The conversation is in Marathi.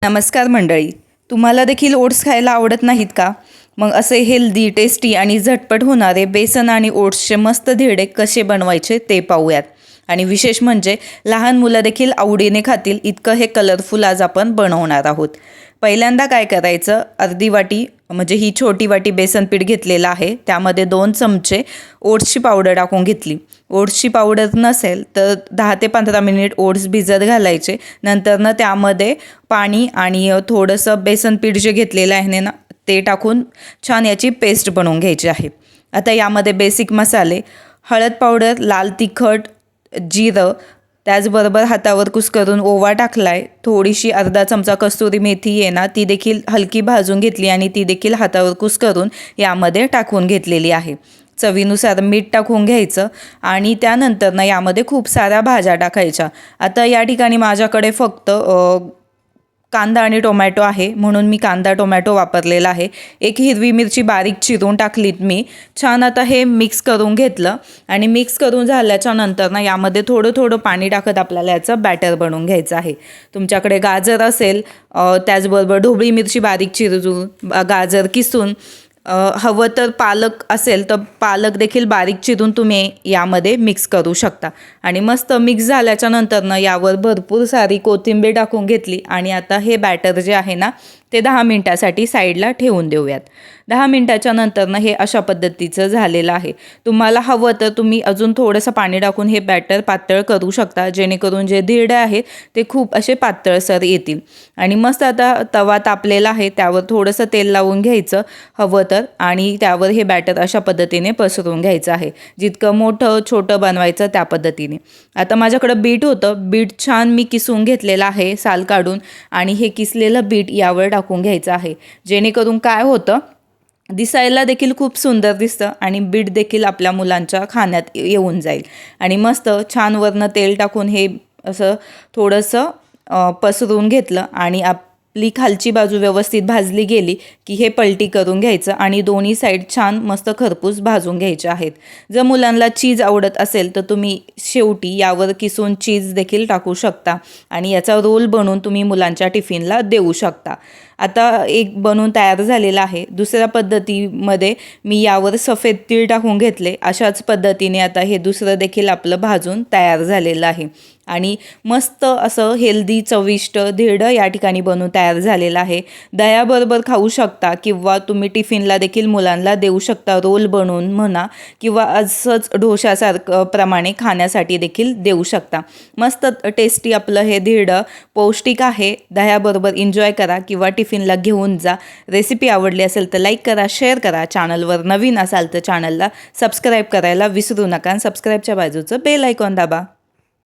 नमस्कार मंडळी, तुम्हाला देखील ओट्स खायला आवडत नाहीत का? मग असे हेल्दी, टेस्टी आणि झटपट होणारे बेसन आणि ओट्सचे मस्त धिरडे कसे बनवायचे ते पाहूयात. आणि विशेष म्हणजे लहान मुलं देखील आवडीने खातील इतकं हे कलरफुल आज आपण बनवणार आहोत. पहिल्यांदा काय करायचं, अर्धी वाटी म्हणजे ही छोटी वाटी बेसन पीठ घेतलेलं आहे. त्यामध्ये 2 चमचे ओट्सची पावडर टाकून घेतली. ओट्सची पावडर नसेल तर 10 ते 15 मिनिट ओट्स भिजत घालायचे. नंतरनं त्यामध्ये पाणी आणि थोडंसं बेसन पीठ जे घेतलेलं आहे ना ते टाकून छान याची पेस्ट बनवून घ्यायची आहे. आता यामध्ये बेसिक मसाले, हळद पावडर, लाल तिखट, जिरं, त्याचबरोबर हातावर कुस्करून ओवा टाकलाय, थोडीशी अर्धा चमचा कस्तुरी मेथी आहे ना ती देखील हलकी भाजून घेतली आणि ती देखील हातावर कुस्करून यामध्ये टाकून घेतलेली आहे. चवीनुसार मीठ टाकून घ्यायचं आणि त्यानंतर ना यामध्ये खूप साऱ्या भाज्या टाकायच्या. आता या ठिकाणी माझ्याकडे फक्त कांदा आणि टोमॅटो आहे म्हणून मी कांदा टोमॅटो वापरलेला आहे. एक हिरवी मिरची बारीक चिरून टाकलीत मी. छान आता हे मिक्स करून घेतलं आणि मिक्स करून झाल्याच्या नंतर ना यामध्ये थोडं थोडं पाणी टाकत आपल्याला याचं बॅटर बनवून घ्यायचं आहे. तुमच्याकडे गाजर असेल, त्याचबरोबर ढोबळी मिरची बारीक चिरून, गाजर किसून, हवं तर पालक असेल तर पालक देखील बारीक चिरून तुम्ही यामध्ये मिक्स करू शकता. आणि मस्त मिक्स झाल्याच्या नंतरनं यावर भरपूर सारी कोथिंबीर टाकून घेतली आणि आता हे बॅटर जे आहे ना ते 10 मिनटासाठी साईडला ठेवून देऊयात. 10 मिनटाच्या नंतरनं हे अशा पद्धतीचं झालेलं आहे. तुम्हाला हवं तर तुम्ही अजून थोडंसं पाणी टाकून हे बॅटर पातळ करू शकता, जेणेकरून जे धिरडे आहेत ते खूप असे पातळसर येतील. आणि मस्त आता तवा तापलेला आहे, त्यावर थोडंसं तेल लावून घ्यायचं हवं तर आणि त्यावर हे बॅटर अशा पद्धतीने पसरून घ्यायचं आहे. जितकं मोठं छोटं बनवायचं त्या पद्धतीने. आता माझ्याकडं बीट होतं, बीट छान मी किसून घेतलेलं आहे साल काढून आणि हे किसलेलं बीट यावर टाकून घ्यायचं आहे. जेणेकरून काय होतं, दिसायला देखील खूप सुंदर दिसतं आणि बीट देखील आपल्या मुलांच्या खाण्यात येऊन जाईल. आणि मस्त छान वरनं तेल टाकून हे असं थोडंसं पसरून घेतलं आणि आपली खालची बाजू व्यवस्थित भाजली गेली की हे पलटी करून घ्यायचं आणि दोन्ही साईड छान मस्त खरपूस भाजून घ्यायचे आहेत. जर मुलांना चीज आवडत असेल तर तुम्ही शेवटी यावर किसून चीज देखील टाकू शकता आणि याचा रोल बनवून तुम्ही मुलांच्या टिफिनला देऊ शकता. आता एक बनवून तयार झालेला आहे. दुसऱ्या पद्धतीमध्ये मी यावर सफेद तीळ टाकून घेतले. अशाच पद्धतीने आता हे दुसरं देखील आपलं भाजून तयार झालेलं आहे आणि मस्त असं हेल्दी चविष्ट धिरडं या ठिकाणी बनवून तयार झालेलं आहे. दह्याबरोबर खाऊ शकता किंवा तुम्ही टिफिनला देखील मुलांना देऊ शकता, रोल बनवून म्हणा किंवा असंच ढोशासारखं प्रमाणे खाण्यासाठी देखील देऊ शकता. मस्त टेस्टी आपलं हे धिरडं पौष्टिक आहे. दह्याबरोबर एन्जॉय करा किंवा टिफिनला घेऊन जा. रेसिपी आवडली असेल तर लाईक करा, शेअर करा. चॅनलवर नवीन असाल तर चॅनलला सबस्क्राईब करायला विसरू नका. सबस्क्राईबच्या बाजूचं बेल आयकॉन दाबा.